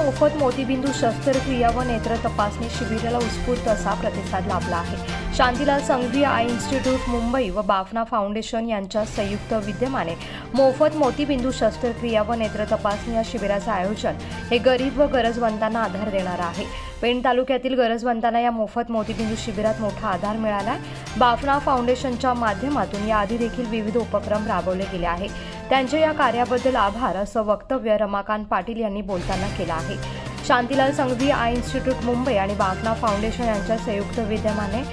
मोफत मोतीबिंदू शस्त्रक्रिया व नेत्र तपासणी शिबिराला उत्स्फूर्त असा प्रतिसाद लाभला आहे। शांतीलाल संघवी आय इन्स्टिट्यूट मुंबई व बाफना फाउंडेशन यांच्या संयुक्त विद्यमाने मोफत मोतीबिंदू शस्त्रक्रिया व नेत्र तपासणी या शिबिराचे आयोजन हे गरीब व गरजवंतांना आधार देणार आहे। पेण तालुक्यातील गरजवंतांना या मोफत मोतीबिंदू शिबिरात मोठा आधार मिळाला आहे। बाफना फाउंडेशनच्या माध्यमातून याआधी देखील विविध उपक्रम राबवले गेले आहे। त्यांच्या या कार्याबद्दल आभार असं वक्तव्य रमाकांत पाटील यांनी बोलताना केलं आहे। शांतीलाल संघवी आय इन्स्टिट्यूट मुंबई आणि बाफना फाउंडेशन यांच्या संयुक्त विद्यमाने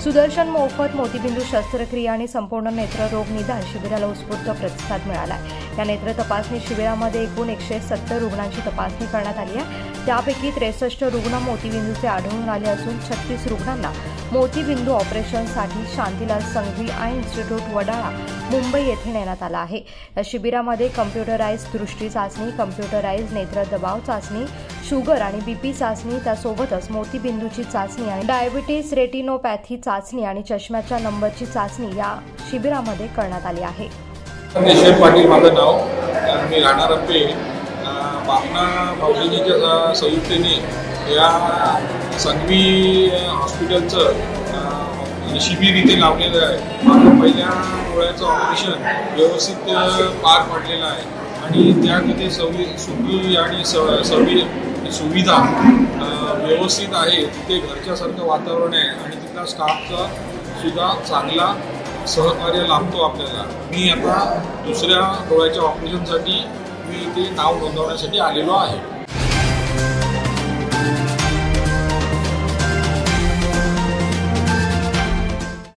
सुदर्शन मोफत मोतीबिंदू शस्त्रक्रिया आणि संपूर्ण नेत्ररोग निदान शिबिराला उत्स्फूर्त प्रतिसाद मिळाला आहे। या नेत्र तपासणी शिबिरामध्ये एकूण 170 रुग्णांची तपासणी करण्यात आली आहे। त्यापैकी 63 रुग्ण मोतीबिंदूचे आढळून आले असून 36 रुग्णांना मोतीबिंदू ऑपरेशनसाठी शांतीलाल संघवी आय इन्स्टिट्यूट वडाळा मुंबई येथे नेण्यात आला आहे। या शिबिरामध्ये कम्प्युटराइज दृष्टी चाचणी, कम्प्युटराइज नेत्र दबाव चाचणी, शुगर आणि बीपी चाचणी, त्यासोबतच मोतीबिंदूची चाचणी आणि डायबिटीज रेटिनोपॅथी चाचणी आणि चष्म्याच्या नंबरची चाचणी या शिबिरामध्ये करण्यात आली आहे। निशेष पाटील माझं नाव, मी राहणार पेण। बाफना फाउंडेशनच्या संयुक्तेने या संघवी हॉस्पिटलचं शिबिर इथे लावलेलं आहे। माझं पहिल्या डोळ्याचं ऑपरेशन व्यवस्थित पार पडलेलं आहे आणि त्या तिथे सुखी आणि सुविधा व्यवस्थित आहे। तिथे घरच्यासारखं वातावरण आहे आणि तिथला स्टाफचा सुद्धा चांगला सहकार्य लाभतो आपल्याला। मी आता दुसऱ्या डोळ्याच्या ऑपरेशनसाठी मी इथे नाव नोंदवण्यासाठी आलेलो आहे।